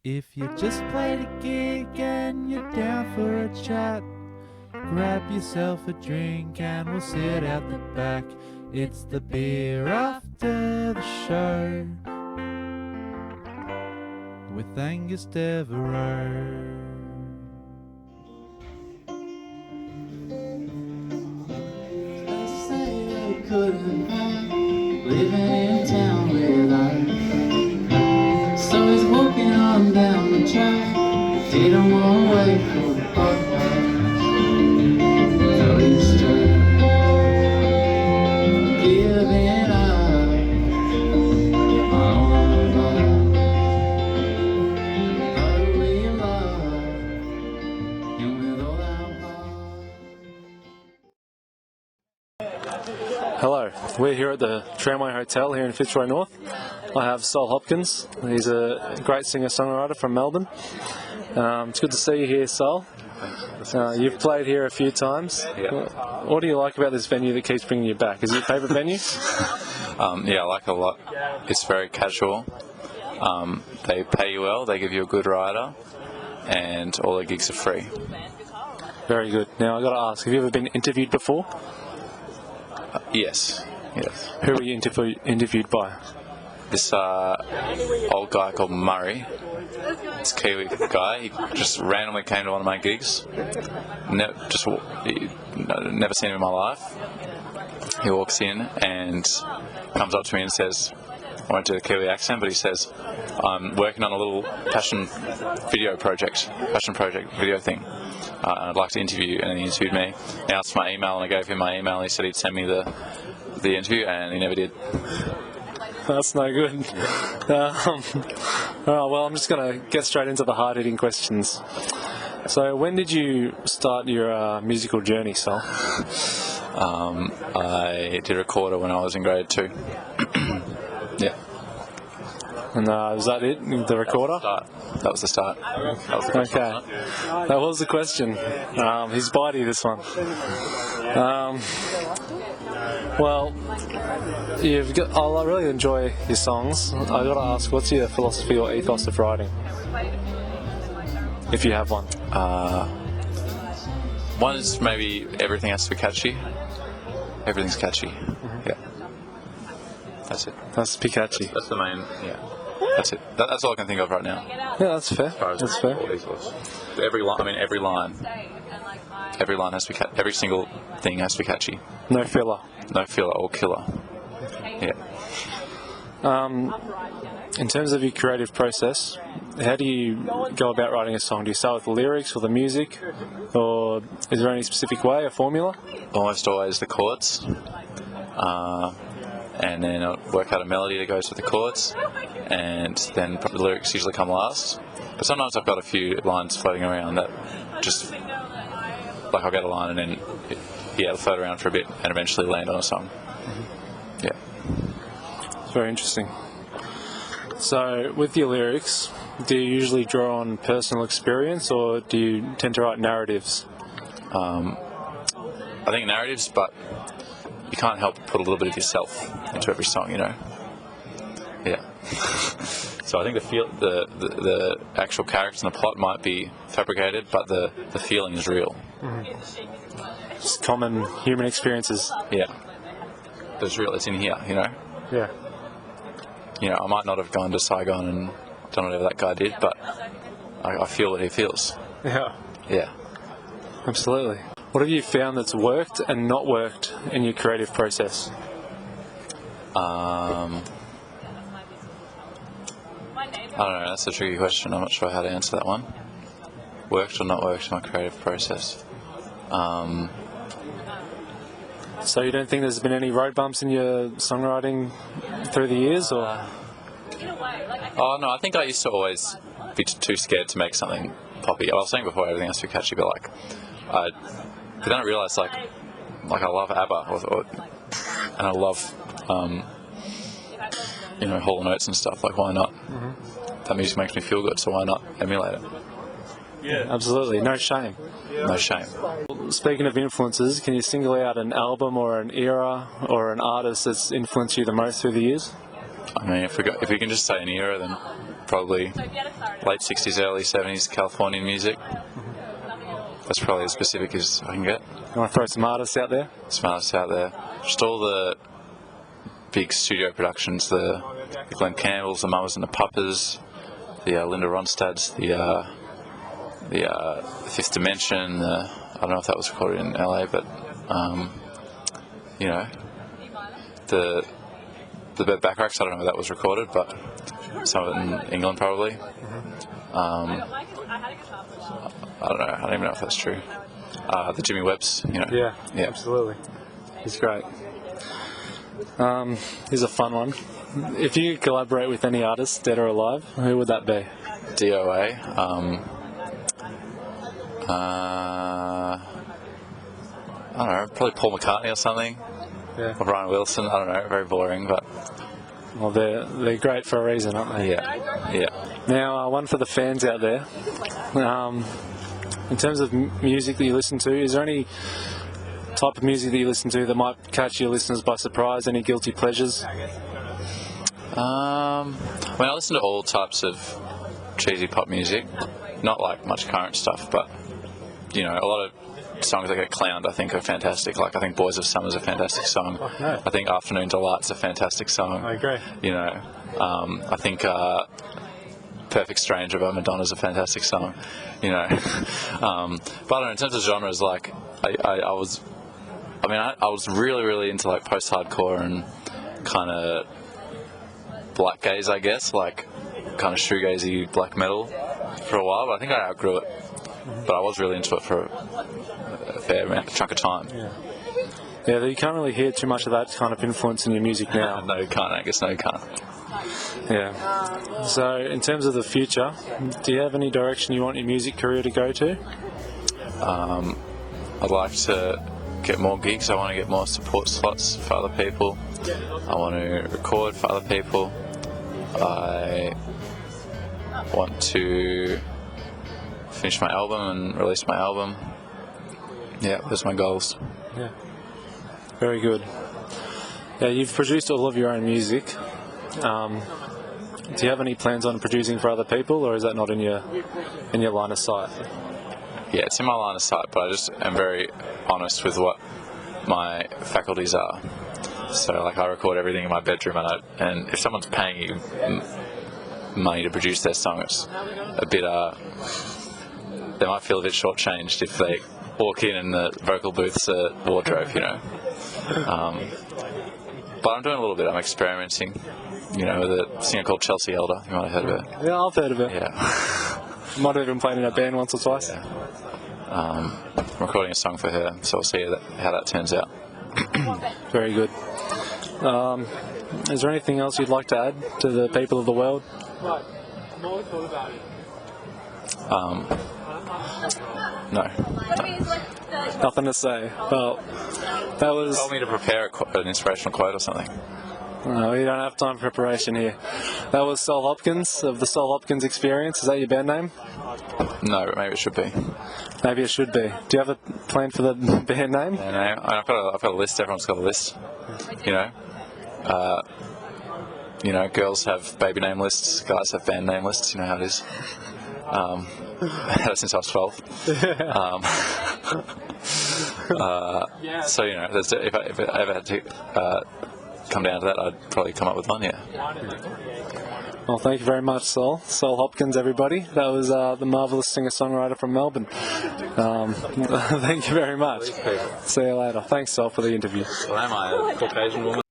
If you just played a gig and you're down for a chat, grab yourself a drink and we'll sit out the back. It's the beer after the show with Angus Devereaux. They say they couldn't back living in town without. So he's walking on down the track, didn't want to wait for the podcast. Going straight, giving up on love. But we love him with all our heart. Hello, we're here at the Tramway Hotel here in Fitzroy North. I have Hopkins. He's a great singer-songwriter from Melbourne. It's good to see you here, Sol. You've played here a few times. Yeah. What do you like about this venue that keeps bringing you back? Is it your favourite venue? Yeah, I like it a lot. It's very casual. They pay you well, they give you a good rider, and all the gigs are free. Very good. Now, I've got to ask, have you ever been interviewed before? Yes. Who were you interviewed by? This old guy called Murray, this Kiwi guy, he just randomly came to one of my gigs. Never seen him in my life. He walks in and comes up to me and says, I won't do the Kiwi accent, but he says, I'm working on a little passion project video thing. And I'd like to interview you. And he interviewed me. He asked for my email and I gave him my email and he said he'd send me the interview, and he never did. That's no good. Oh, well, I'm just going to get straight into the hard-hitting questions. So, when did you start your musical journey, Sol? I did recorder when I was in grade 2. Yeah. And was that it, the recorder? That was the start. Okay. That was the question. He's bitey, this one. Well, I really enjoy your songs. I've got to ask, what's your philosophy or ethos of writing? If you have one. One is maybe everything has to be catchy. Everything's catchy. Mm-hmm. Yeah. That's it. That's catchy. That's the main, yeah. That's it. That's all I can think of right now. Yeah, that's fair. That's fair. Every line has to be every single thing has to be catchy. No filler. No filler or killer. Yeah. In terms of your creative process, how do you go about writing a song? Do you start with the lyrics or the music, or is there any specific way, a formula? Almost always the chords, and then I'll work out a melody that goes with the chords, and then the lyrics usually come last. But sometimes I've got a few lines floating around that just, like I'll get a line and then it'll float around for a bit and eventually land on a song. Mm-hmm. Yeah. It's very interesting. So, with your lyrics, do you usually draw on personal experience, or do you tend to write narratives? I think narratives, but you can't help but put a little bit of yourself into every song, you know. Yeah. So I think the actual characters and the plot might be fabricated, but the feeling is real. Mm-hmm. Just common human experiences. Yeah. It's real. It's in here, you know. Yeah. You know, I might not have gone to Saigon and done whatever that guy did, but I feel what he feels. Yeah. Yeah. Absolutely. What have you found that's worked and not worked in your creative process? I don't know, that's a tricky question. I'm not sure how to answer that one. Worked or not worked in my creative process? So you don't think there's been any road bumps in your songwriting through the years, or? Oh no, I think I used to always be too scared to make something poppy. I was saying before, everything has to be catchy, but but then I realised like I love ABBA, and I love Hall & Oates and stuff. Like, why not? Mm-hmm. That music makes me feel good, so why not emulate it? Yeah, absolutely. No shame. No shame. Speaking of influences, can you single out an album or an era or an artist that's influenced you the most through the years? I mean, if we can just say an era, then probably late 60s, early 70s Californian music. That's probably as specific as I can get. You want to throw some artists out there? Some artists out there. Just all the big studio productions, the Glenn Campbells, the Mamas and the Papas, the Linda Ronstads, the Fifth Dimension. I don't know if that was recorded in LA, but you know, the Backrax. I don't know if that was recorded, but some of it in England probably. I don't know. I don't even know if that's true. The Jimmy Webbs, you know. Yeah, absolutely. He's great. Here's a fun one. If you could collaborate with any artist, dead or alive, who would that be? DOA. I don't know, probably Paul McCartney or something. Yeah. Or Brian Wilson. I don't know, very boring, but Well, they're great for a reason, aren't they? yeah. Now, one for the fans out there. In terms of music that you listen to, is there any type of music that you listen to that might catch your listeners by surprise? Any guilty pleasures? I mean, I listen to all types of cheesy pop music. Not like much current stuff, but you know, a lot of songs that get clowned I think are fantastic. Like I think Boys of Summer's a fantastic song. Oh, no. I think Afternoon Delight's a fantastic song. I agree. You know, I think Perfect Stranger by Madonna's a fantastic song. You know, but I don't know, in terms of genres, like I was really into like post-hardcore and kind of black gaze, I guess, like kind of shoegazy black metal for a while, but I think I outgrew it. But I was really into it for a fair chunk of time. Yeah, you can't really hear too much of that kind of influence in your music now. No, you can't, Angus, no, you can't. Yeah. So, in terms of the future, do you have any direction you want your music career to go to? I'd like to get more gigs. I want to get more support slots for other people. I want to record for other people. I want to finish my album and release my album. Yeah, those are my goals. Yeah. Very good. Yeah, you've produced all of your own music. Do you have any plans on producing for other people, or is that not in your line of sight? Yeah, it's in my line of sight, but I just am very honest with what my faculties are. So, like, I record everything in my bedroom, and if someone's paying you money to produce their song, it's a bit, they might feel a bit shortchanged if they walk in and the vocal booth's a wardrobe, you know. But I'm doing a little bit. I'm experimenting, you know, with a singer called Chelsea Elder. You might have heard of her. Yeah, I've heard of it. Yeah. Might have even played in a band once or twice. Yeah. I'm recording a song for her, so we'll see how that turns out. Very good. Is there anything else you'd like to add to the people of the world? No. Nothing to say. Well, that was... Told me to prepare an inspirational quote or something. No, we don't have time for preparation here. That was Sol Hopkins of the Sol Hopkins Experience. Is that your band name? No, but maybe it should be. Maybe it should be. Do you have a plan for the band name? Yeah, no, I've got a list. Everyone's got a list. You know, girls have baby name lists, guys have band name lists. You know how it is. I had it since I was 12. So you know, if I ever had to come down to that, I'd probably come up with one. Yeah. Well, thank you very much, Sol. Sol Hopkins, everybody. That was the marvellous singer-songwriter from Melbourne. Thank you very much. See you later. Thanks, Sol, for the interview. Well, am I a Caucasian woman?